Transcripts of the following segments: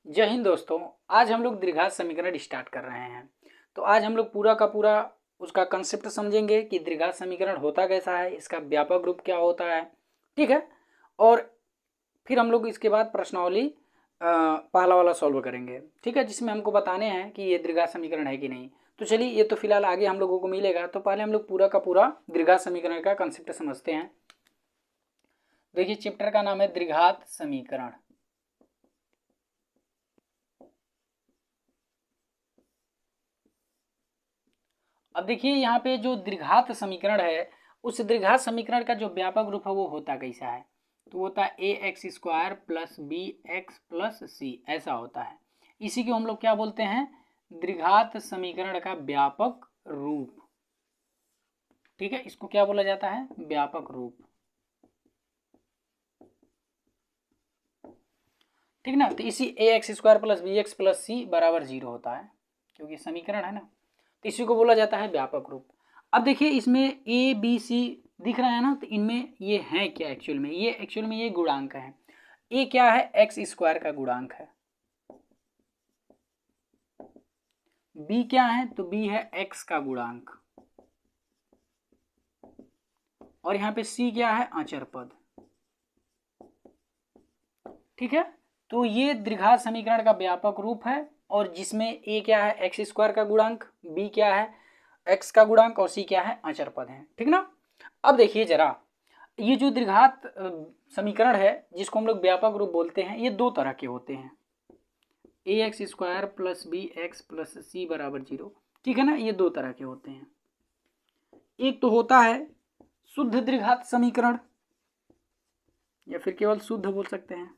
जय हिंद दोस्तों। आज हम लोग द्विघात समीकरण स्टार्ट कर रहे हैं। तो आज हम लोग पूरा का पूरा उसका कंसेप्ट समझेंगे कि द्विघात समीकरण होता कैसा है, इसका व्यापक रूप क्या होता है। ठीक है। और फिर हम लोग इसके बाद प्रश्नावली पहला वाला सॉल्व करेंगे। ठीक है, जिसमें हमको बताने हैं कि ये द्विघात समीकरण है कि नहीं। तो चलिए, ये तो फिलहाल आगे हम लोगों को मिलेगा। तो पहले हम लोग पूरा का पूरा द्विघात समीकरण का कंसेप्ट समझते हैं। देखिए, चैप्टर का नाम है द्विघात समीकरण। अब देखिए, यहाँ पे जो द्विघात समीकरण है, उस द्विघात समीकरण का जो व्यापक रूप है वो होता कैसा है। तो होता है a x square plus b x plus c, ऐसा होता है। इसी को हम लोग क्या बोलते हैं, द्विघात समीकरण का व्यापक रूप। ठीक है, इसको क्या बोला जाता है, व्यापक रूप। ठीक ना। तो इसी a x square plus b x plus c बराबर 0 होता है, क्योंकि समीकरण है ना। तो इसी को बोला जाता है व्यापक रूप। अब देखिए, इसमें ए बी सी दिख रहा है ना, तो इनमें ये है क्या एक्चुअल में, ये एक्चुअल में ये गुणांक है। ए क्या है, एक्स स्क्वायर का गुणांक है। बी क्या है, तो बी है एक्स का गुणांक। और यहाँ पे सी क्या है, अचर पद। ठीक है। तो ये द्विघात समीकरण का व्यापक रूप है, और जिसमें ए क्या है, एक्स स्क्वायर का गुणांक, बी क्या है, एक्स का गुणांक, और सी क्या है, अचर पद है। ठीक ना। अब देखिए जरा, ये जो द्विघात समीकरण है जिसको हम लोग व्यापक रूप बोलते हैं, ये दो तरह के होते हैं। A x square plus b x plus c बराबर 0। ठीक है ना, ये दो तरह के होते हैं। एक तो होता है शुद्ध द्विघात समीकरण, या फिर केवल शुद्ध बोल सकते हैं।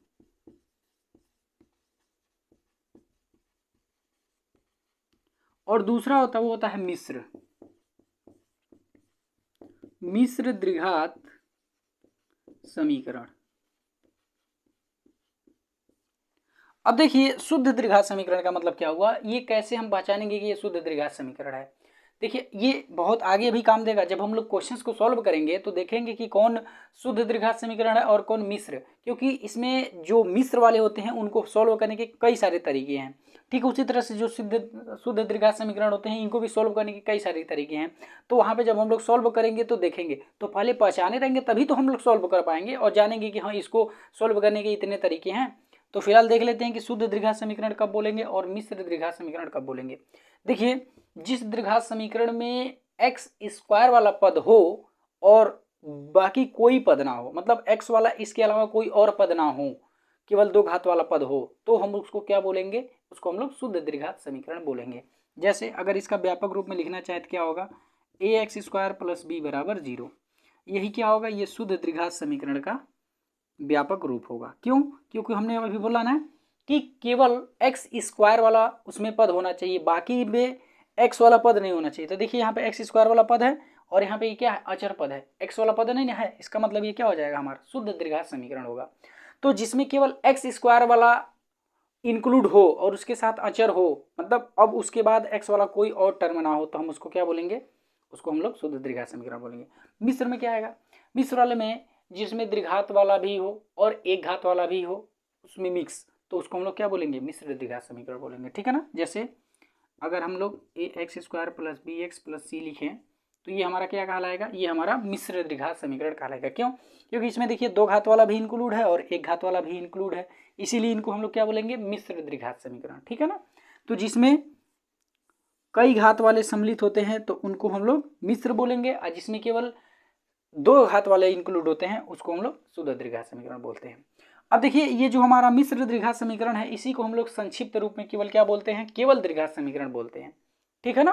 और दूसरा होता है, वो होता है मिश्र द्विघात समीकरण। अब देखिए, शुद्ध द्विघात समीकरण का मतलब क्या हुआ, ये कैसे हम पहचानेंगे कि ये शुद्ध द्विघात समीकरण है। देखिए, ये बहुत आगे भी काम देगा। जब हम लोग क्वेश्चंस को सॉल्व करेंगे तो देखेंगे कि कौन शुद्ध द्विघात समीकरण है और कौन मिश्र, क्योंकि इसमें जो मिश्र वाले होते हैं उनको सॉल्व करने के कई सारे तरीके हैं। ठीक, उसी तरह से जो शुद्ध द्विघात समीकरण होते हैं, इनको भी सॉल्व करने के कई सारे तरीके हैं। तो वहाँ पे जब हम लोग सॉल्व करेंगे तो देखेंगे, तो पहले पहचाने रहेंगे तभी तो हम लोग सॉल्व कर पाएंगे और जानेंगे कि हाँ, इसको सॉल्व करने के इतने तरीके हैं। तो फिलहाल देख लेते हैं कि शुद्ध द्विघात समीकरण कब बोलेंगे और मिश्र द्विघात समीकरण कब बोलेंगे। देखिए, जिस द्विघात समीकरण में एक्स स्क्वायर वाला पद हो और बाकी कोई पद ना हो, मतलब एक्स वाला इसके अलावा कोई और पद ना हो, केवल दो घात वाला पद हो, तो हम उसको क्या बोलेंगे, उसको हम लोग शुद्ध द्विघात समीकरण बोलेंगे। जैसे अगर इसका व्यापक रूप में लिखना चाहे तो क्या होगा, ए एक्स स्क्वायर प्लस बी बराबर 0। यही क्या होगा, ये शुद्ध द्विघात समीकरण का व्यापक रूप होगा। क्यों, क्योंकि हमने अभी बोला ना कि केवल एक्स स्क्वायर वाला उसमें पद होना चाहिए, बाकी में एक्स वाला पद नहीं होना चाहिए। तो देखिए, यहाँ पे एक्स स्क्वायर वाला पद है और यहाँ पे क्या है, अचर पद है, एक्स वाला पद नहीं है। इसका मतलब ये क्या हो जाएगा, हमारा शुद्ध द्विघात समीकरण होगा। तो जिसमें केवल एक्स स्क्वायर वाला इंक्लूड हो और उसके साथ अचर हो, मतलब अब उसके बाद एक्स वाला कोई और टर्म ना हो, तो हम उसको क्या बोलेंगे, उसको हम लोग शुद्ध द्विघात समीकरण बोलेंगे। मिश्र में क्या आएगा, मिश्र वाले में जिसमें द्विघात वाला भी हो और एक घात वाला भी हो, उसमें मिक्स, तो उसको हम लोग क्या बोलेंगे, मिश्र द्विघात समीकरण बोलेंगे। ठीक है ना। जैसे अगर हम लोग a x square plus b x plus c लिखें, तो ये हमारा क्या कहलाएगा, ये हमारा मिश्र द्विघात समीकरण कहलाएगा। क्यों, क्योंकि इसमें देखिए दो घात वाला भी इंक्लूड है और एक घात वाला भी इंक्लूड है, इसीलिए इनको हम लोग क्या बोलेंगे, मिश्र द्विघात समीकरण। ठीक है ना। तो जिसमें कई घात वाले सम्मिलित होते हैं तो उनको हम लोग मिश्र बोलेंगे, और जिसमें केवल दो घात वाले इंक्लूड होते हैं उसको हम लोग शुद्ध द्विघात समीकरण बोलते हैं। अब देखिए, ये जो हमारा मिश्र द्विघात समीकरण है, इसी को हम लोग संक्षिप्त रूप में केवल क्या बोलते हैं, केवल द्विघात समीकरण बोलते हैं। ठीक है ना।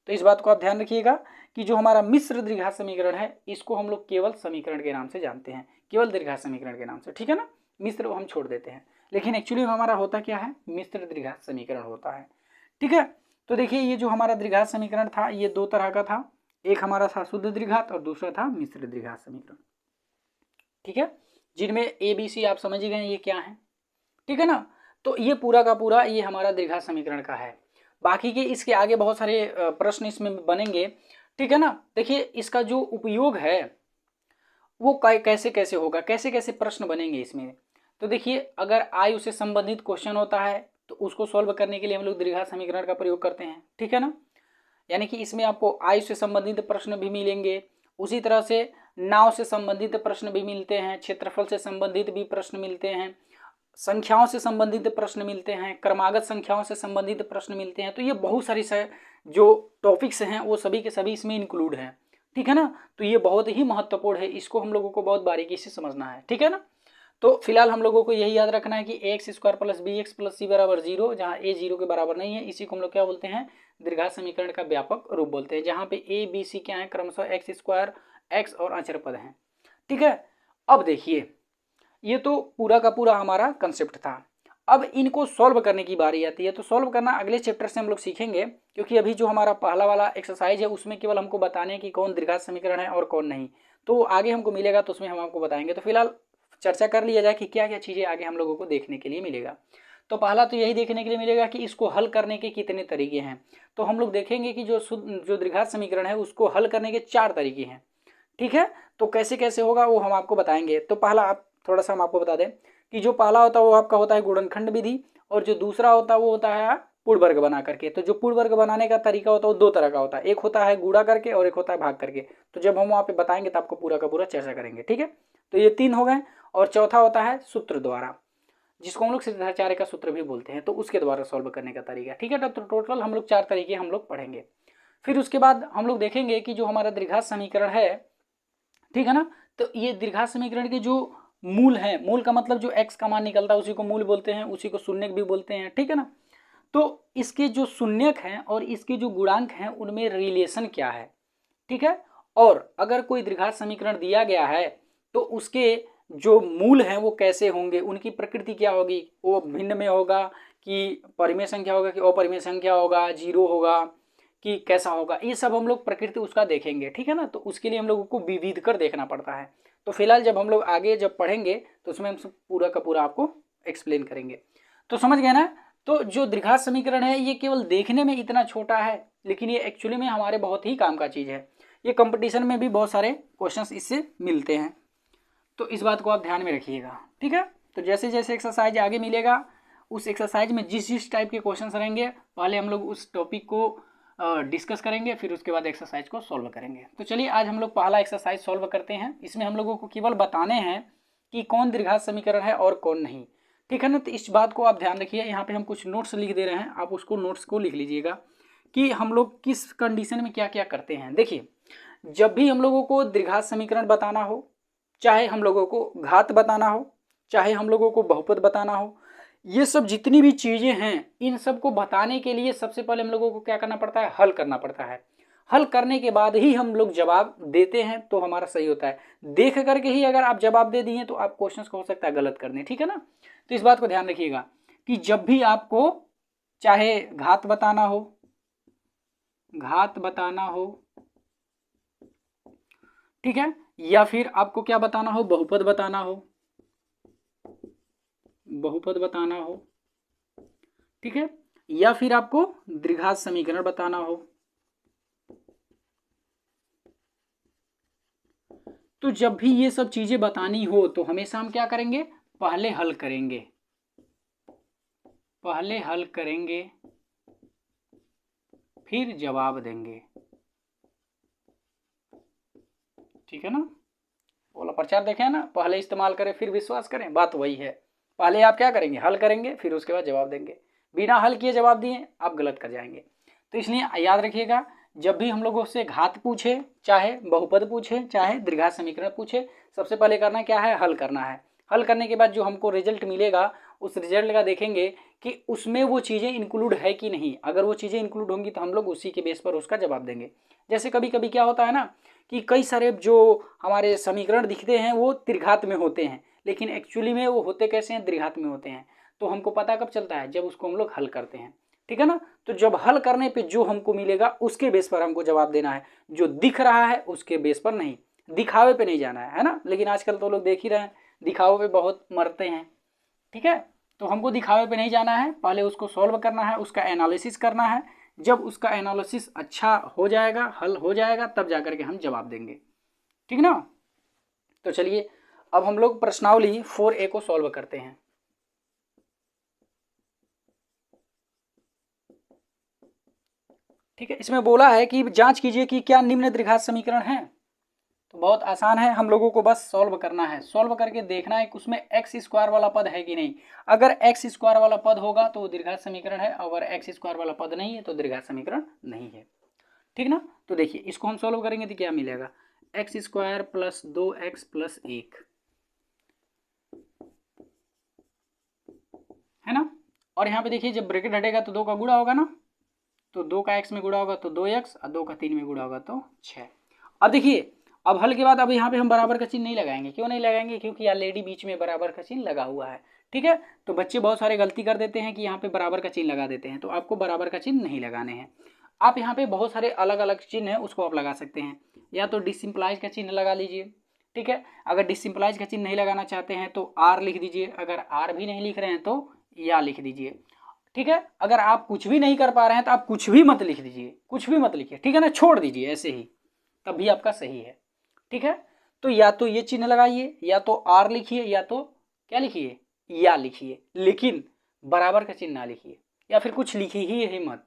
तो इस बात को आप ध्यान रखिएगा कि जो हमारा मिश्र द्विघात समीकरण है, इसको हम लोग केवल समीकरण के नाम से जानते हैं, केवल द्विघात समीकरण के नाम से। ठीक है ना। मिश्र हम छोड़ देते हैं, लेकिन एक्चुअली हमारा होता क्या है, मिश्र द्विघात समीकरण होता है। ठीक है। तो देखिए, ये जो हमारा द्विघात समीकरण था, ये दो तरह का था। एक हमारा था शुद्ध द्विघात और दूसरा था मिश्र द्विघात समीकरण। ठीक है, जिनमें ए बी सी आप समझ गए ये क्या है। ठीक है ना। तो ये पूरा का पूरा ये हमारा द्विघात समीकरण का है। बाकी के इसके आगे बहुत सारे प्रश्न इसमें बनेंगे। ठीक है ना। देखिए, इसका जो उपयोग है वो कैसे कैसे होगा, कैसे कैसे प्रश्न बनेंगे इसमें। तो देखिए, अगर आयु से संबंधित क्वेश्चन होता है तो उसको सॉल्व करने के लिए हम लोग द्विघात समीकरण का प्रयोग करते हैं, ठीक है ना। यानी कि इसमें आपको आयु से संबंधित प्रश्न भी मिलेंगे, उसी तरह से नाव से संबंधित प्रश्न भी मिलते हैं, क्षेत्रफल से संबंधित भी प्रश्न मिलते हैं, संख्याओं से संबंधित प्रश्न मिलते हैं, क्रमागत संख्याओं से संबंधित प्रश्न मिलते हैं। तो ये बहुत सारी जो टॉपिक्स हैं वो सभी के सभी इसमें इंक्लूड हैं, ठीक है ना। तो ये बहुत ही महत्वपूर्ण है, इसको हम लोगों को बहुत बारीकी से समझना है, ठीक है ना। तो फिलहाल हम लोगों को यही याद रखना है कि x square plus b x plus c बराबर जीरो, जहाँ ए जीरो के बराबर नहीं है, इसी को हम लोग क्या बोलते हैं, द्विघात समीकरण का व्यापक रूप बोलते हैं, जहाँ पे ए बी सी क्या है, क्रमशः एक्स स्क्वायर एक्स और अचर पद हैं, ठीक है। अब देखिए ये तो पूरा का पूरा हमारा कंसेप्ट था। अब इनको सॉल्व करने की बारी आती है। तो सॉल्व करना अगले चैप्टर से हम लोग सीखेंगे, क्योंकि अभी जो हमारा पहला वाला एक्सरसाइज है उसमें केवल हमको बताने हैं कि कौन द्विघात समीकरण है और कौन नहीं। तो आगे हमको मिलेगा तो उसमें हम आपको बताएंगे। तो फिलहाल चर्चा कर लिया जाए कि क्या क्या चीज़ें आगे हम लोगों को देखने के लिए मिलेगा। तो पहला तो यही देखने के लिए मिलेगा कि इसको हल करने के कितने तरीके हैं। तो हम लोग देखेंगे कि जो द्विघात समीकरण है उसको हल करने के 4 तरीके हैं, ठीक है। तो कैसे कैसे होगा वो हम आपको बताएंगे। तो पहला आप थोड़ा सा हम आपको बता दें कि जो पहला होता है वो आपका होता है गुणनखंड विधि, और जो दूसरा होता है वो होता है पूर्ण वर्ग बना करके। तो जो पूर्ण वर्ग बनाने का तरीका होता है वो 2 तरह का होता है, एक होता है गुणा करके और एक होता है भाग करके। तो जब हम वहाँ पे बताएंगे तो आपको पूरा का पूरा चर्चा करेंगे, ठीक है। तो ये 3 हो गए। और चौथा होता है सूत्र द्वारा, जिसको हम लोग सिद्धाचार्य का सूत्र भी बोलते हैं, तो उसके द्वारा सॉल्व करने का तरीका, ठीक है। तो टोटल हम लोग 4 तरीके हम लोग पढ़ेंगे। फिर उसके बाद हम लोग देखेंगे कि जो हमारा द्विघात समीकरण है, ठीक है ना, तो ये द्विघात समीकरण के जो मूल है, मूल का मतलब जो x का मान निकलता है उसी को मूल बोलते हैं, उसी को शून्यक भी बोलते हैं, ठीक है ना। तो इसके जो शून्यक हैं और इसके जो गुणांक हैं उनमें रिलेशन क्या है, ठीक है। और अगर कोई द्विघात समीकरण दिया गया है तो उसके जो मूल हैं वो कैसे होंगे, उनकी प्रकृति क्या होगी, वो भिन्न में होगा कि परिमेय संख्या होगा कि अपरिमेय संख्या होगा, जीरो होगा कि कैसा होगा, ये सब हम लोग प्रकृति उसका देखेंगे, ठीक है ना। तो उसके लिए हम लोगों को विविध कर देखना पड़ता है। तो फिलहाल जब हम लोग आगे जब पढ़ेंगे तो उसमें हम सब पूरा का पूरा आपको एक्सप्लेन करेंगे। तो समझ गए ना। तो जो द्विघात समीकरण है ये केवल देखने में इतना छोटा है, लेकिन ये एक्चुअली में हमारे बहुत ही काम का चीज़ है। ये कंपटीशन में भी बहुत सारे क्वेश्चंस इससे मिलते हैं, तो इस बात को आप ध्यान में रखिएगा, ठीक है। तो जैसे जैसे एक्सरसाइज आगे मिलेगा उस एक्सरसाइज में जिस जिस टाइप के क्वेश्चंस रहेंगे पहले हम लोग उस टॉपिक को डिस्कस करेंगे, फिर उसके बाद एक्सरसाइज को सॉल्व करेंगे। तो चलिए आज हम लोग पहला एक्सरसाइज सॉल्व करते हैं। इसमें हम लोगों को केवल बताने हैं कि कौन द्विघात समीकरण है और कौन नहीं, ठीक है ना। तो इस बात को आप ध्यान रखिए, यहाँ पे हम कुछ नोट्स लिख दे रहे हैं, आप उसको नोट्स को लिख लीजिएगा कि हम लोग किस कंडीशन में क्या क्या करते हैं। देखिए जब भी हम लोगों को द्विघात समीकरण बताना हो, चाहे हम लोगों को घात बताना हो, चाहे हम लोगों को बहुपद बताना हो, ये सब जितनी भी चीज़ें हैं इन सब को बताने के लिए सबसे पहले हम लोगों को क्या करना पड़ता है, हल करना पड़ता है। हल करने के बाद ही हम लोग जवाब देते हैं तो हमारा सही होता है। देख करके ही अगर आप जवाब दे दिए तो आप क्वेश्चन को हो सकता है गलत कर दें, ठीक है ना। तो इस बात को ध्यान रखिएगा कि जब भी आपको चाहे घात बताना हो, ठीक है, या फिर आपको क्या बताना हो, बहुपद बताना हो, ठीक है, या फिर आपको द्विघात समीकरण बताना हो, तो जब भी ये सब चीजें बतानी हो तो हमेशा हम क्या करेंगे, पहले हल करेंगे फिर जवाब देंगे, ठीक है ना। बोला प्रचार देखें ना, पहले इस्तेमाल करें फिर विश्वास करें, बात वही है। पहले आप क्या करेंगे, हल करेंगे फिर उसके बाद जवाब देंगे। बिना हल किए जवाब दिए आप गलत कर जाएंगे। तो इसलिए याद रखिएगा जब भी हम लोगों से घात पूछे, चाहे बहुपद पूछे, चाहे द्विघात समीकरण पूछे, सबसे पहले करना क्या है, हल करना है। हल करने के बाद जो हमको रिजल्ट मिलेगा उस रिजल्ट का देखेंगे कि उसमें वो चीज़ें इंक्लूड है कि नहीं। अगर वो चीज़ें इंक्लूड होंगी तो हम लोग उसी के बेस पर उसका जवाब देंगे। जैसे कभी कभी क्या होता है ना कि कई सारे जो हमारे समीकरण दिखते हैं वो त्रिघात में होते हैं, लेकिन एक्चुअली में वो होते कैसे हैं, द्विघात में होते हैं। तो हमको पता कब चलता है, जब उसको हम लोग हल करते हैं, ठीक है ना। तो जब हल करने पे जो हमको मिलेगा उसके बेस पर हमको जवाब देना है, जो दिख रहा है उसके बेस पर नहीं, दिखावे पे नहीं जाना है ना। लेकिन आजकल तो लोग देख ही रहे हैं, दिखावे पे बहुत मरते हैं, ठीक है। तो हमको दिखावे पे नहीं जाना है, पहले उसको सॉल्व करना है, उसका एनालिसिस करना है। जब उसका एनालिसिस अच्छा हो जाएगा, हल हो जाएगा, तब जाकर के हम जवाब देंगे, ठीक ना। तो चलिए अब हम लोग प्रश्नावली 4A को सॉल्व करते हैं। ठीक है, इसमें बोला है कि जांच कीजिए कि क्या निम्न द्विघात समीकरण है। तो बहुत आसान है, हम लोगों को बस सॉल्व करना है। सॉल्व करके देखना है कि उसमें एक्स स्क्वायर वाला पद है कि नहीं। अगर एक्स स्क्वायर वाला पद होगा तो वो द्विघात समीकरण है, अगर एक्स स्क्वायर वाला पद नहीं है तो द्विघात समीकरण नहीं है। ठीक ना। तो देखिए इसको हम सॉल्व करेंगे तो क्या मिलेगा, x square plus 2x plus 1 है ना। और यहाँ पे देखिए जब ब्रैकेट हटेगा तो 2 का गुणा होगा ना, तो 2 का x में गुणा होगा तो 2x और 2 का 3 में गुणा होगा तो 6। अब देखिए अब हल के बाद अब यहाँ पे हम बराबर का चिन्ह नहीं लगाएंगे। क्यों नहीं लगाएंगे, क्योंकि ऑलरेडी बीच में बराबर का चिन्ह लगा हुआ है। ठीक है, तो बच्चे बहुत सारे गलती कर देते हैं कि यहाँ पे बराबर का चिन्ह लगा देते हैं, तो आपको बराबर का चिन्ह नहीं लगाने हैं। आप यहाँ पे बहुत सारे अलग अलग चिन्ह है उसको आप लगा सकते हैं, या तो डिसिम्प्लाइज का चिन्ह लगा लीजिए। ठीक है, अगर डिसिम्प्लाइज का चिन्ह नहीं लगाना चाहते हैं तो आर लिख दीजिए, अगर आर भी नहीं लिख रहे हैं तो या लिख दीजिए। ठीक है, अगर आप कुछ भी नहीं कर पा रहे हैं तो आप कुछ भी मत लिख दीजिए, कुछ भी मत लिखिए। ठीक है ना, छोड़ दीजिए ऐसे ही, तब भी आपका सही है। ठीक है, तो या तो ये चिन्ह लगाइए, या तो आर लिखिए, या तो क्या लिखिए, या लिखिए, लेकिन बराबर का चिन्ह ना लिखिए, या फिर कुछ लिखिए ही मत।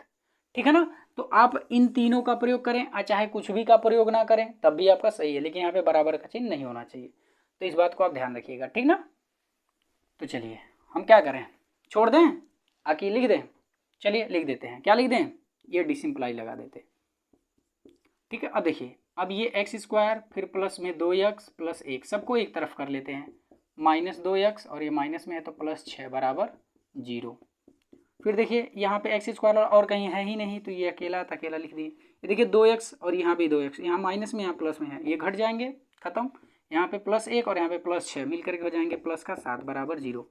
ठीक है ना, तो आप इन तीनों का प्रयोग करें, चाहे कुछ भी का प्रयोग ना करें तब भी आपका सही है, लेकिन यहाँ पे बराबर का चिन्ह नहीं होना चाहिए। तो इस बात को आप ध्यान रखिएगा। ठीक ना, तो चलिए हम क्या करें, छोड़ दें आके लिख दें। चलिए लिख देते हैं, क्या लिख दें, ये डिसिम्प्लाई लगा देते। ठीक है, अब देखिए अब ये एक्स स्क्वायर फिर प्लस में 2x प्लस 1 सबको एक तरफ कर लेते हैं, -2x और ये माइनस में है तो +6 बराबर 0। फिर देखिए यहाँ पे एक्स स्क्वायर और कहीं है ही नहीं, तो ये अकेला लिख दिए। ये देखिए 2x और यहाँ भी 2x, यहाँ माइनस में यहाँ प्लस में है, ये घट जाएंगे खत्म। यहाँ पे +1 और यहाँ पे +6 मिल करके हो जाएंगे +7 बराबर 0।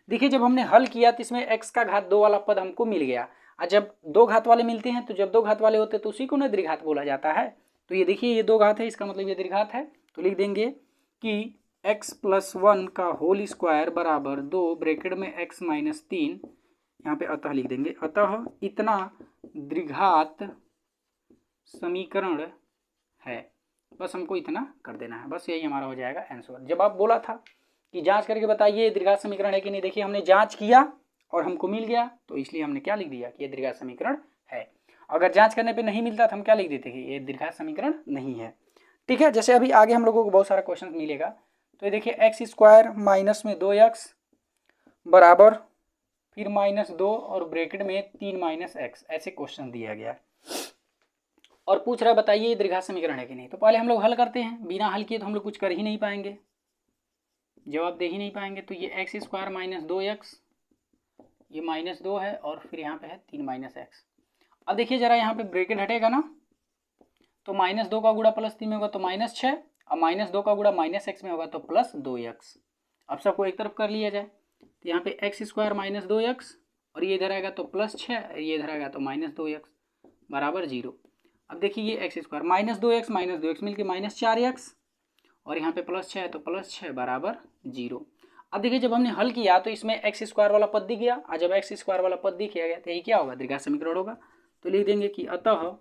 देखिए जब हमने हल किया तो इसमें x का घात 2 वाला पद हमको मिल गया, और जब 2 घात वाले मिलते हैं तो जब 2 घात वाले होते हैं तो उसी को ना द्विघात बोला जाता है। तो ये देखिए ये 2 घात है, इसका मतलब ये द्विघात है। तो लिख देंगे कि x + 1 का होल स्क्वायर बराबर 2 ब्रैकेट में x - 3, यहाँ पे अतः लिख देंगे, अतः इतना द्विघात समीकरण है। बस हमको इतना कर देना है, बस यही हमारा हो जाएगा आंसर। जब आप बोला था कि जांच करके बताइए द्विघात समीकरण है कि नहीं, देखिए हमने जांच किया और हमको मिल गया, तो इसलिए हमने क्या लिख दिया कि ये द्विघात समीकरण है। अगर जांच करने पे नहीं मिलता तो हम क्या लिख देते कि ये द्विघात समीकरण नहीं है। ठीक है, जैसे अभी आगे हम लोगों को बहुत सारा क्वेश्चन मिलेगा। तो ये देखिए एक्स स्क्वायर माइनस में 2x बराबर फिर -2 और ब्रैकेट में 3 - x, ऐसे क्वेश्चन दिया गया और पूछ रहा है बताइए ये द्विघात समीकरण है कि नहीं। तो पहले हम लोग हल करते हैं, बिना हल किए तो हम लोग कुछ कर ही नहीं पाएंगे, जवाब दे ही नहीं पाएंगे। तो ये एक्स स्क्वायर -2x, ये -2 है और फिर यहाँ पे है 3 - x। अब देखिए जरा यहाँ पे ब्रैकेट हटेगा ना, तो -2 का गुणा +3 में होगा तो -6 और -2 का गुणा -x में होगा तो +2x। अब सबको एक तरफ कर लिया जाए, तो यहाँ पे एक्स स्क्वायर -2x और ये इधर आएगा तो +6, ये इधर आएगा तो -2x बराबर 0। अब देखिए ये एक्स स्क्वायर -2x मिल के -4x और यहाँ पे +6 है तो +6 बराबर 0। अब देखिए जब हमने हल किया तो इसमें एक्स स्क्वायर वाला पद दिख गया, और जब एक्स स्क्वायर वाला पद दिख गया तो यही क्या होगा, द्विघात समीकरण होगा। तो लिख देंगे कि अतः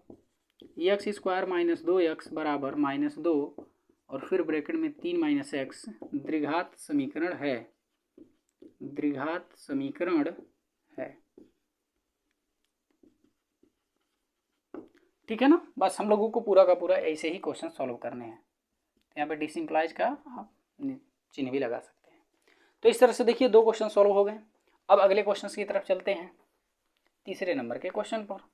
एक्स स्क्वायर -2x बराबर -2 और फिर ब्रैकेट में 3 - x द्विघात समीकरण है, द्विघात समीकरण है। ठीक है ना, बस हम लोगों को पूरा का पूरा ऐसे ही क्वेश्चन सॉल्व करने हैं। यहाँ पे डिसिम्प्लाइज का आप चिन्ह भी लगा सकते हैं। तो इस तरह से देखिए 2 क्वेश्चन सॉल्व हो गए। अब अगले क्वेश्चन की तरफ चलते हैं, तीसरे नंबर के क्वेश्चन पर।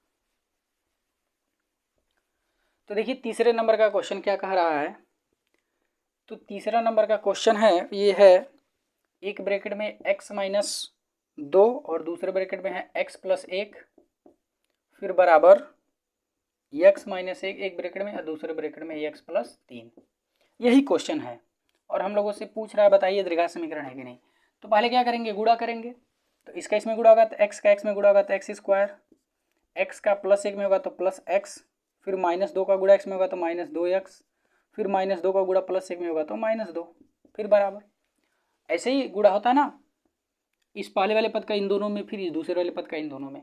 तो देखिए तीसरे नंबर का क्वेश्चन क्या कह रहा है। तो तीसरा नंबर का क्वेश्चन है, ये है एक ब्रैकेट में x - 2 और दूसरे ब्रैकेट में है x + 1 फिर बराबर x - 1 एक ब्रैकेट में और दूसरे ब्रैकेट में x + 3। यही क्वेश्चन है और हम लोगों से पूछ रहा है बताइए द्विघात समीकरण है कि नहीं। तो पहले क्या करेंगे, गुणा करेंगे। तो इसका इसमें गुणा होगा तो x का x में गुणा होगा तो x स्क्वायर, x का +1 में होगा तो +x, फिर -2 का गुणा x में होगा तो -2x, फिर -2 का गुणा +1 में होगा तो -2, फिर बराबर। ऐसे ही गुणा होता है ना, इस पहले वाले पद का इन दोनों में, फिर इस दूसरे वाले पद का इन दोनों में।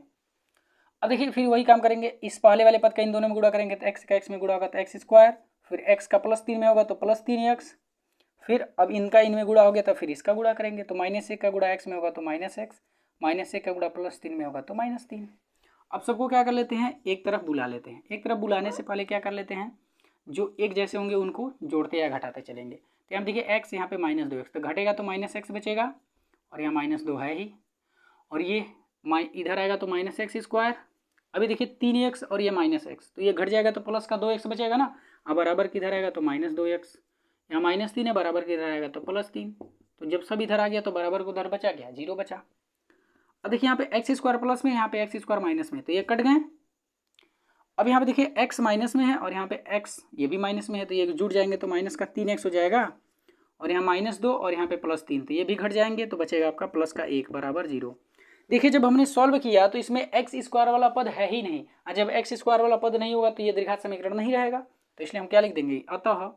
अब देखिए फिर वही काम करेंगे, इस पहले वाले पद का इन दोनों में गुणा करेंगे तो x का x में गुणा होगा तो x स्क्वायर, फिर x का +3 में होगा तो +3x, फिर अब इनका इनमें गुणा हो गया तो फिर इसका गुणा करेंगे तो -1 का गुणा x में होगा तो -x, -1 का गुणा +3 में होगा तो -3। अब सबको क्या कर लेते हैं, एक तरफ बुला लेते हैं। एक तरफ बुलाने से पहले क्या कर लेते हैं, जो एक जैसे होंगे उनको जोड़ते या घटाते चलेंगे। तो हम देखिए एक्स यहाँ पे -2x, तो घटेगा तो -x बचेगा और यहाँ -2 है ही, और ये इधर आएगा तो -x²। अभी देखिए 3x और ये -x, तो ये घट जाएगा तो प्लस का 2x बचेगा ना। अब बराबर किधर आएगा तो -2x, यहाँ -3 है, बराबर किधर आएगा तो +3। तो जब सब इधर आ गया तो बराबर को उधर बचा गया, 0 बचा। अब देखिए यहाँ पे x² प्लस में, यहाँ पे x² माइनस में, तो ये कट गए। अब यहाँ पे देखिए x माइनस में है और यहाँ पे x ये भी माइनस में है, तो ये जुड़ जाएंगे तो माइनस का 3x हो जाएगा, और यहाँ -2 और यहाँ पे +3, तो ये भी घट जाएंगे, तो बचेगा आपका प्लस का 1 बराबर 0। देखिए जब हमने सॉल्व किया तो इसमें x² वाला पद है ही नहीं, और जब x² वाला पद नहीं होगा तो ये द्विघात समीकरण नहीं रहेगा। तो इसलिए हम क्या लिख देंगे, अतः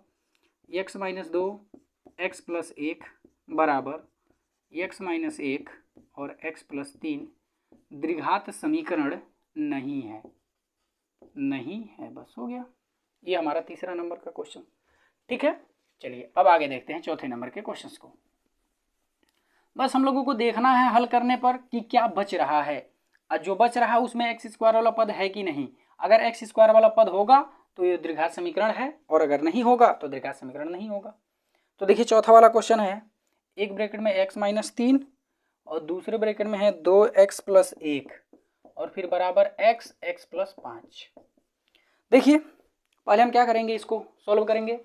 x - 2 x + 1 बराबर x - 1 और x + 3 द्विघात समीकरण नहीं है, नहीं है। बस हो गया, ये हमारा तीसरा नंबर का क्वेश्चन। ठीक है, चलिए अब आगे देखते हैं चौथे नंबर के क्वेश्चंस को। बस हम लोगों को देखना है हल करने पर कि क्या बच रहा है, और जो बच रहा है उसमें x² वाला पद है कि नहीं। अगर x² वाला पद होगा तो ये द्विघात समीकरण है, और अगर नहीं होगा तो द्विघात समीकरण नहीं होगा। तो देखिए चौथा वाला क्वेश्चन है, एक ब्रैकेट में x - 3 और दूसरे ब्रैकेट में है 2x + 1 और फिर बराबर x + 5। देखिए पहले हम क्या करेंगे, इसको सॉल्व करेंगे।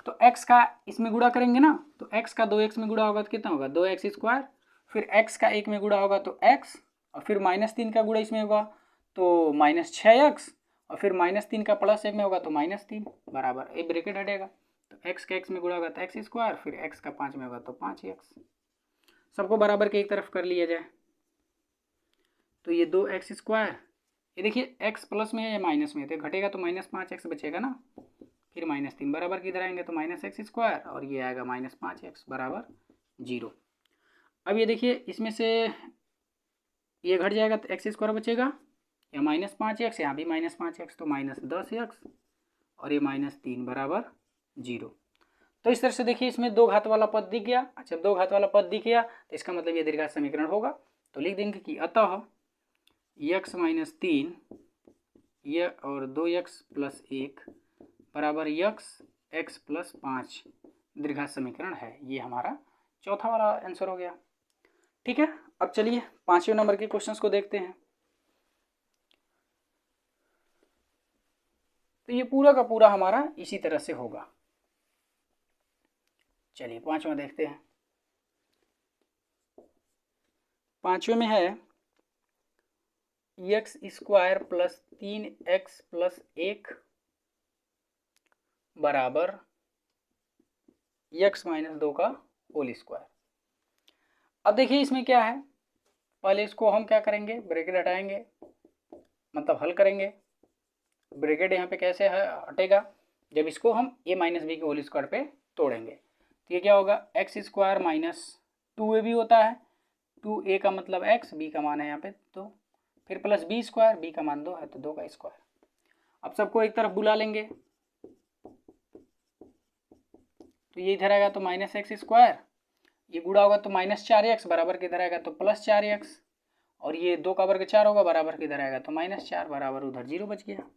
तो x का इसमें गुणा करेंगे ना, तो x का 2x में गुणा होगा तो कितना होगा 2x², फिर x का 1 में गुणा होगा तो x, और फिर -3 का गुणा इसमें होगा तो -6x, और फिर -3 का +1 में होगा तो -3 बराबर, एक ब्रैकेट हटेगा तो x का x में गुणा होगा तो x², फिर x का 5 में होगा तो 5x। सबको बराबर के एक तरफ कर लिया जाए, तो ये 2x², ये देखिए x प्लस में है या माइनस में है, तो घटेगा तो -5x बचेगा ना, फिर -3 बराबर किधर आएंगे तो -x², और ये आएगा -5x बराबर 0। अब ये देखिए इसमें से ये घट जाएगा तो x² बचेगा, या -5x, यहाँ भी -5x, तो -10x, और ये -3 बराबर 0। तो इस तरह से देखिए इसमें दो घात वाला पद दिख गया। अच्छा, दो घात वाला पद दिख गया तो इसका मतलब ये द्विघात समीकरण होगा। तो लिख देंगे कि अतः x - 3 ये और 2x + 1 बराबर x + 5 द्विघात समीकरण है। ये हमारा चौथा वाला आंसर हो गया। ठीक है, अब चलिए पांचवें नंबर के क्वेश्चंस को देखते हैं। तो ये पूरा का पूरा हमारा इसी तरह से होगा। चलिए पांचवा देखते हैं। पांचवें में है x² + 3x + 1 बराबर x - 2 का होल स्क्वायर। अब देखिए इसमें क्या है, पहले इसको हम क्या करेंगे, ब्रैकेट हटाएंगे, मतलब हल करेंगे। ब्रैकेट यहाँ पे कैसे हटेगा, जब इसको हम a - b के होल स्क्वायर पे तोड़ेंगे। तो ये क्या होगा, x² - 2a भी होता है, 2a का मतलब x, b का मान है यहाँ पे 2, फिर प्लस b², b का मान 2 है तो 2 का स्क्वायर। अब सबको एक तरफ बुला लेंगे, तो ये इधर आएगा तो -x², ये गुणा होगा तो -4x बराबर किधर आएगा तो +4x, और ये 2 का वर्ग 4 होगा बराबर किधर आएगा तो -4 बराबर उधर 0 बच गया।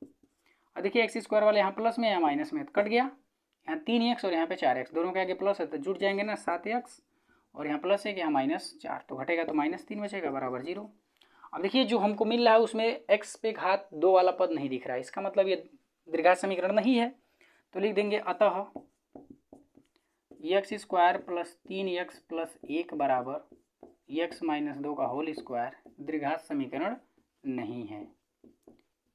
और देखिए x² वाले यहाँ प्लस में या माइनस में, कट गया, यहाँ 3x और यहाँ पे 4x, दोनों के आगे प्लस है तो जुड़ जाएंगे ना 7x, और यहाँ प्लस है कि यहाँ -4, तो घटेगा तो -3 बचेगा बराबर 0। अब देखिए जो हमको मिल रहा है उसमें x पे घात 2 वाला पद नहीं दिख रहा है, इसका मतलब ये द्विघात समीकरण नहीं है। तो लिख देंगे अतः x² + 3x + 1 बराबर x - 2 का होल स्क्वायर द्विघात समीकरण नहीं है,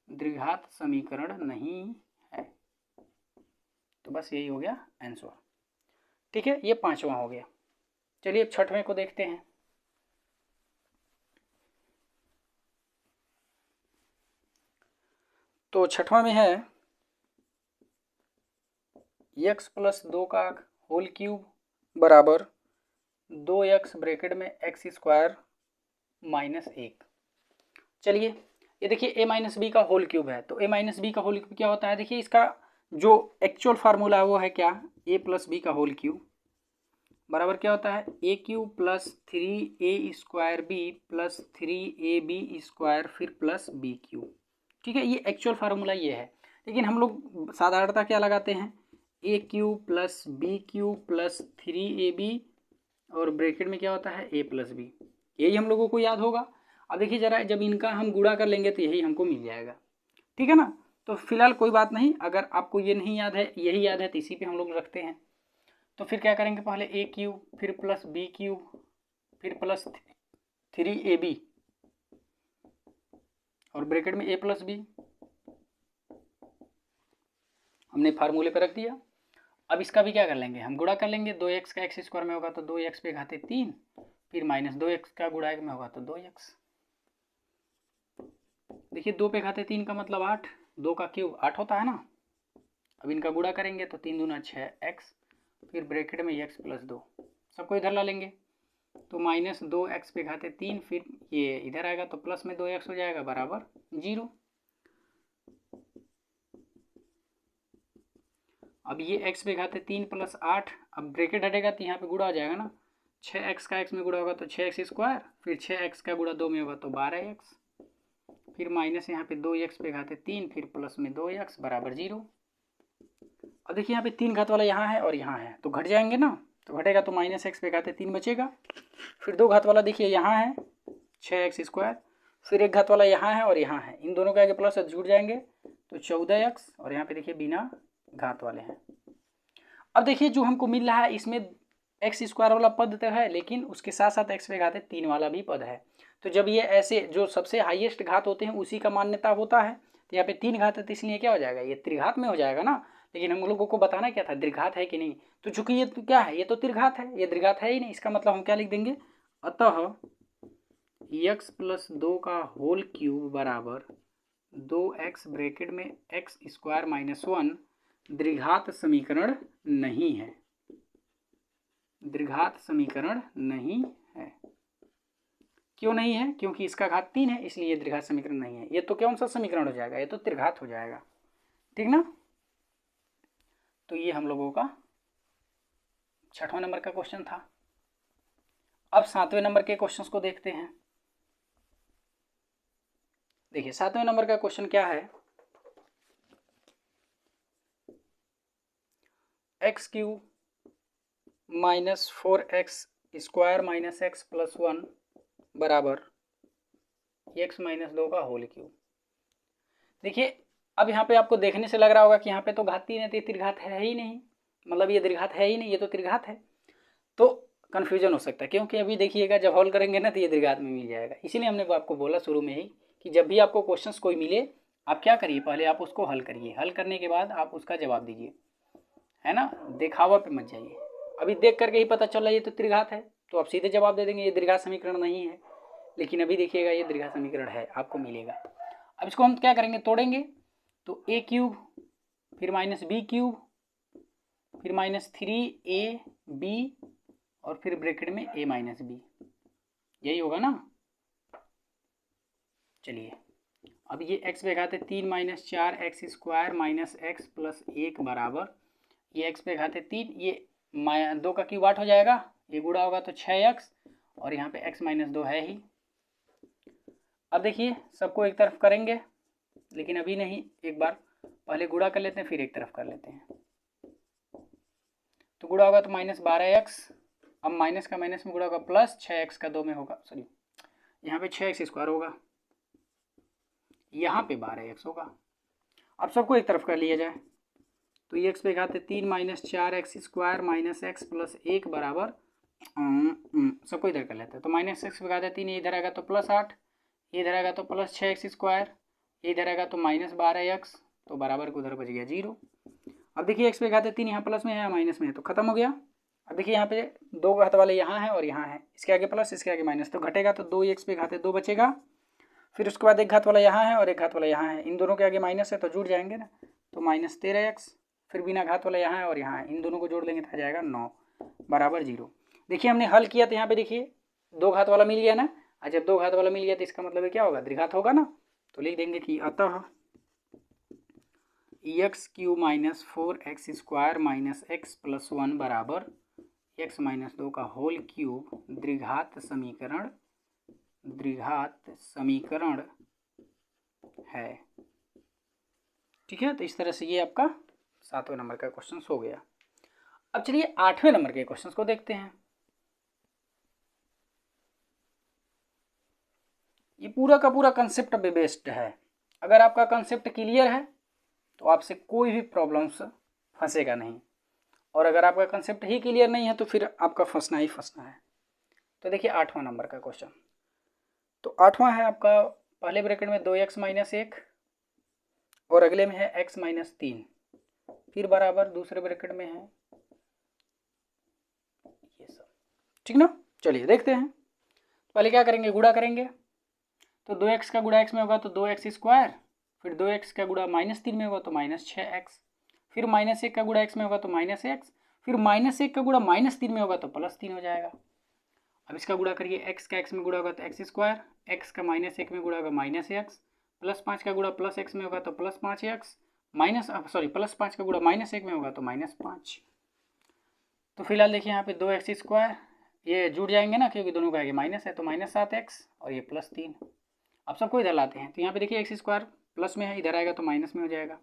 द्विघात समीकरण नहीं है। तो बस यही हो गया आंसर। ठीक है, ये पांचवा हो गया। चलिए अब छठवें को देखते हैं। तो छठवां में है x + 2 का होल क्यूब बराबर 2x ब्रैकेट में x² - 1। चलिए ये देखिए a - b का होल क्यूब है, तो a - b का होल क्यूब क्या होता है, देखिए इसका जो एक्चुअल फार्मूला है वो है क्या, a + b का होल क्यूब बराबर क्या होता है a cube plus 3a² b plus 3ab² फिर प्लस बी क्यू। ठीक है, ये एक्चुअल फार्मूला ये है, लेकिन हम लोग साधारणतः क्या लगाते हैं a cube plus b cube plus 3ab और ब्रैकेट में क्या होता है a प्लस बी। यही हम लोगों को याद होगा। अब देखिए जरा, जब इनका हम गुणा कर लेंगे तो यही हमको मिल जाएगा। ठीक है ना, तो फिलहाल कोई बात नहीं, अगर आपको ये नहीं याद है, यही याद है, तो इसी पे हम लोग रखते हैं। तो फिर क्या करेंगे, पहले ए क्यू फिर प्लस बी क्यू फिर प्लस 3ab और ब्रैकेट में a प्लस बी हमने फार्मूले पे रख दिया। अब इसका भी क्या कर लेंगे, हम गुणा कर लेंगे। 2x का x² में होगा तो 2x पे घाते 3, फिर माइनस 2x का गुणा में होगा तो 2x। देखिए 2 पे घाते 3 का मतलब 8, 2 का क्यूब 8 होता है ना। अब इनका गुणा करेंगे तो 3 दूना 6x, फिर ब्रैकेट में x प्लस 2, सबको इधर ला लेंगे तो माइनस 2x पे घाते 3, फिर ये इधर आएगा तो प्लस में 2x हो जाएगा बराबर 0। अब ये x पे घाते 3 प्लस 8, अब ब्रैकेट हटेगा तो यहाँ पे गुणा हो जाएगा ना, 6x का x में गुणा होगा तो 6x², फिर 6x का गुणा 2 में होगा तो 12x, फिर माइनस यहाँ पे 2x पे घाते 3, फिर प्लस में 2x बराबर 0। अब देखिए यहाँ पे 3 घात वाला यहाँ है और यहाँ है तो घट जाएंगे ना, तो घटेगा तो माइनस x पे घाते 3 बचेगा। फिर 2 घात वाला देखिए यहाँ है 6x², फिर 1 घात वाला यहाँ है और यहाँ है, इन दोनों के आगे प्लस जुड़ जाएंगे तो 14x, और यहाँ पे देखिए बिना घात वाले हैं। अब देखिए जो हमको मिल रहा है इसमें x² वाला पद तो है, लेकिन उसके साथ साथ x पे घाते 3 वाला भी पद है। तो जब ये ऐसे जो सबसे हाईएस्ट घात होते हैं उसी का मान्यता होता है, तो यहाँ पे 3 घात है तो इसलिए क्या हो जाएगा, ये त्रिघात में हो जाएगा ना। लेकिन हम लोगों को बताना क्या था, द्विघात है कि नहीं, तो चूंकि ये तो क्या है, ये तो त्रिघात है, ये द्विघात है ही नहीं, इसका मतलब हम क्या लिख देंगे, अतः x प्लस 2 का होल क्यूब बराबर 2x ब्रैकेट में x² माइनस 1 द्विघात समीकरण नहीं है, द्विघात समीकरण नहीं है। क्यों नहीं है, क्योंकि इसका घात 3 है, इसलिए ये द्विघात समीकरण नहीं है। ये तो कौन सा समीकरण हो जाएगा, ये तो त्रिघात हो जाएगा। ठीक ना, तो ये हम लोगों का 6वां नंबर का क्वेश्चन था। अब 7वें नंबर के क्वेश्चंस को देखते हैं। देखिए 7वें नंबर का क्वेश्चन क्या है, x³ minus 4x² minus x plus 1 बराबर x माइनस 2 का होल क्यूब। देखिए अब यहाँ पे आपको देखने से लग रहा होगा कि यहाँ पे तो घात 3 है, तो ये त्रिघात है ही नहीं, मतलब ये द्विघात है ही नहीं, ये तो त्रिघात है। तो कन्फ्यूजन हो सकता है, क्योंकि अभी देखिएगा जब हल करेंगे ना तो ये द्विघात में मिल जाएगा। इसीलिए हमने आपको बोला शुरू में ही कि जब भी आपको क्वेश्चंस कोई मिले आप क्या करिए, पहले आप उसको हल करिए, हल करने के बाद आप उसका जवाब दीजिए, है ना, दिखावा पे मत जाइए। अभी देख करके ही पता चल रहा है ये तो त्रिघात है तो आप सीधे जवाब दे देंगे ये द्विघात समीकरण नहीं है, लेकिन अभी देखिएगा ये द्विघात समीकरण है, आपको मिलेगा। अब इसको हम क्या करेंगे, तोड़ेंगे, तो a³ फिर माइनस b³ फिर माइनस 3ab और फिर ब्रैकेट में a माइनस b, यही होगा ना। चलिए अब ये x पे घाते 3 minus 4x² minus x plus 1 बराबर, ये x पे घाते 3, ये 2 का क्यूब 8 हो जाएगा, ये गुणा होगा तो 6x, और यहाँ पे x माइनस 2 है ही। अब देखिए सबको एक तरफ करेंगे, लेकिन अभी नहीं, एक बार पहले गुणा कर लेते हैं फिर एक तरफ कर लेते हैं। तो गुणा होगा तो माइनस 12x, अब माइनस का माइनस में गुणा होगा प्लस 6x का 2 में होगा, सॉरी यहाँ पे 6x² होगा, यहाँ पे 12x होगा। अब सबको एक तरफ कर लिया जाए, तो ये x पे घाते 3 minus 4x² minus x plus 1 बराबर, सबको इधर कर लेते हैं, तो माइनस x पे घाते 3, इधर आएगा तो प्लस 8, इधर आएगा तो प्लस 6x², इधर आएगा तो माइनस 12x, तो बराबर को उधर बच गया 0। अब देखिए x पे घाते 3 यहाँ प्लस में है माइनस में है तो खत्म हो गया। अब देखिए यहाँ पे 2 घात वाले यहाँ है और यहाँ है, इसके आगे प्लस इसके आगे माइनस, तो घटेगा तो 2x पे घाते 2 बचेगा, फिर उसके बाद 1 घात वाला यहाँ है और 1 घात वाला यहाँ है, इन दोनों के आगे माइनस है तो जुड़ जाएंगे ना, तो माइनस 13x, फिर बिना घात वाला यहाँ है और यहाँ है, इन दोनों को जोड़ लेंगे तो आ जाएगा 9 बराबर 0। देखिए हमने हल किया तो यहाँ पे देखिए 2 घात वाला मिल गया ना, और जब 2 घात वाला मिल गया तो इसका मतलब क्या होगा, द्विघात होगा ना। तो लिख देंगे कि अतः x³ minus 4x² minus x plus 1 बराबर x माइनस 2 का होल क्यूब द्विघात समीकरण है। ठीक है, तो इस तरह से ये आपका 7वें नंबर का क्वेश्चन हो गया। अब चलिए 8वें नंबर के क्वेश्चन को देखते हैं। ये पूरा का पूरा कंसेप्ट बेस्ड है। अगर आपका कंसेप्ट क्लियर है तो आपसे कोई भी प्रॉब्लम्स फंसेगा नहीं, और अगर आपका कंसेप्ट ही क्लियर नहीं है तो फिर आपका फंसना ही फंसना है। तो देखिए 8वां नंबर का क्वेश्चन, तो 8वां है आपका पहले ब्रैकेट में 2x माइनस 1 और अगले में है x माइनस 3, फिर बराबर दूसरे ब्रैकेट में है ये सब। ठीक ना, चलिए देखते हैं। पहले क्या करेंगे, गुणा करेंगे। तो 2x का गुणा x में होगा तो 2x स्क्वायर, फिर 2x का गुणा माइनस 3 में होगा तो माइनस 6x, फिर माइनस 1 का गुणा x में होगा तो माइनस x, फिर माइनस 1 का गुणा माइनस 3 में होगा तो प्लस 3 हो जाएगा। अब इसका गुणा करिए, x का x में गुणा होगा तो x स्क्वायर, x का माइनस 1 में गुणा होगा माइनस x, प्लस 5 का गुणा प्लस x में होगा तो प्लस 5x, प्लस 5 का गुणा माइनस 1 में होगा तो माइनस 5। तो फिलहाल देखिए यहाँ पे 2x स्क्वायर ये जुड़ जाएंगे ना, क्योंकि दोनों का आगे माइनस है, तो माइनस 7x और ये प्लस 3। अब सबको इधर लाते हैं, तो यहाँ पे देखिए एक्स स्क्वायर प्लस में है, इधर आएगा तो माइनस में हो जाएगा।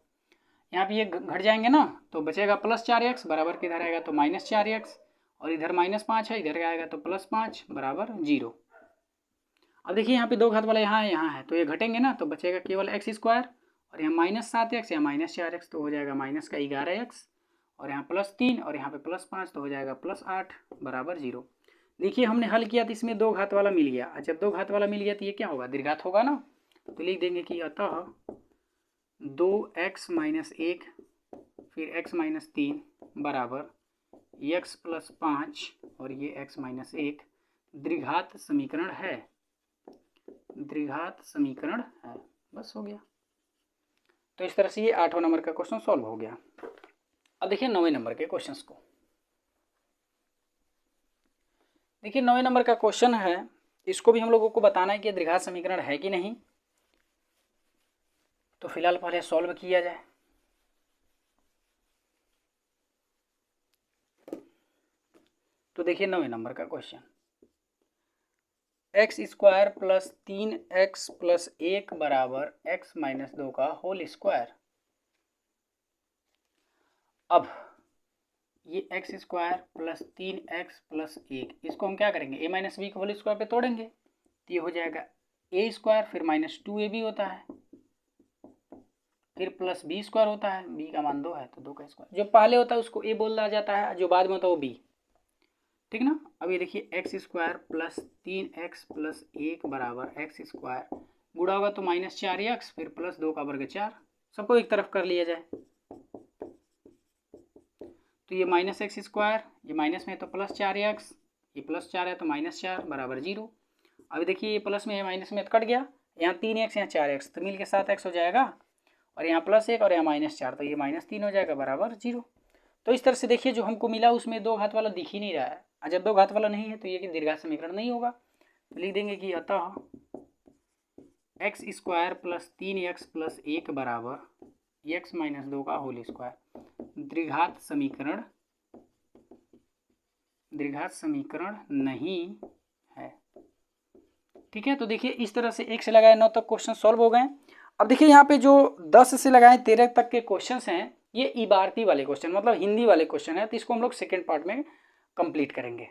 यहाँ पे ये घट जाएंगे ना, तो बचेगा प्लस 4x बराबर के इधर आएगा तो माइनस 4x, और इधर माइनस 5 है, इधर आएगा तो प्लस 5 बराबर 0। अब देखिए यहाँ पे दो घात वाला यहाँ है, तो ये घटेंगे ना, तो बचेगा केवल एक्स स्क्वायर, और यहाँ माइनस 7x, यहाँ माइनस 4x, तो हो जाएगा माइनस का 11x, और यहाँ प्लस 3 और यहाँ पे प्लस 5, तो हो जाएगा प्लस 8 बराबर 0। देखिए हमने हल किया तो इसमें दो घात वाला मिल गया, और जब दो घात वाला मिल गया तो ये क्या होगा, द्विघात होगा ना। तो लिख देंगे कि अतः 2x माइनस 1 फिर x माइनस 3 बराबर x प्लस 5 और ये x माइनस 1 द्विघात समीकरण है, बस हो गया। तो इस तरह से ये 8वां नंबर का क्वेश्चन सॉल्व हो गया। अब देखिए 9वें नंबर के क्वेश्चंस को। देखिए 9वें नंबर का क्वेश्चन है, इसको भी हम लोगों को बताना है कि द्विघात समीकरण है कि नहीं। तो फिलहाल पहले सॉल्व किया जाए। तो देखिए 9वें नंबर का question, x square plus 3x plus 1 बराबर x माइनस 2 का होल स्क्वायर। अब ये x square plus 3x plus 1, इसको हम क्या करेंगे, a माइनस बी को होल स्क्वायर पे तोड़ेंगे, तो ये हो जाएगा a स्क्वायर, फिर माइनस 2ab होता है, फिर प्लस b स्क्वायर होता है, b का मान 2 है तो 2 का स्क्वायर, जो पहले होता है उसको a बोला जाता है, जो बाद में होता है वो b। ठीक ना। अब ये देखिए x square plus 3x plus 1 बराबर एक्स स्क्वायर, गुणा होगा तो माइनस 4x, फिर प्लस 2 का वर्ग 4, सबको एक तरफ कर लिया जाए। तो ये माइनस एक्स स्क्वायर, ये माइनस में है तो प्लस 4x, ये प्लस 4 है तो माइनस 4 बराबर 0। अभी देखिए ये प्लस में है माइनस में तो कट गया, यहाँ 3x यहाँ 4x, तो मिल के 7x हो जाएगा, और यहाँ प्लस 1 और यहाँ माइनस 4, तो ये माइनस 3 हो जाएगा बराबर 0। तो इस तरह से देखिए जो हमको मिला उसमें दो घात वाला दिख ही नहीं रहा है, और जब दो घात वाला नहीं है तो ये द्विघात समीकरण नहीं होगा। तो लिख देंगे कि अतः x square plus 3x plus 1 बराबर x माइनस 2 का होल स्क्वायर द्विघात समीकरण नहीं है। ठीक है, तो देखिए इस तरह से 1 से लगाए 9 तक क्वेश्चन सॉल्व हो गए। अब देखिए यहाँ पे जो 10 से लगाए 13 तक के क्वेश्चंस हैं, ये इबारती वाले क्वेश्चन मतलब हिंदी वाले क्वेश्चन है, तो इसको हम लोग सेकेंड पार्ट में कंप्लीट करेंगे।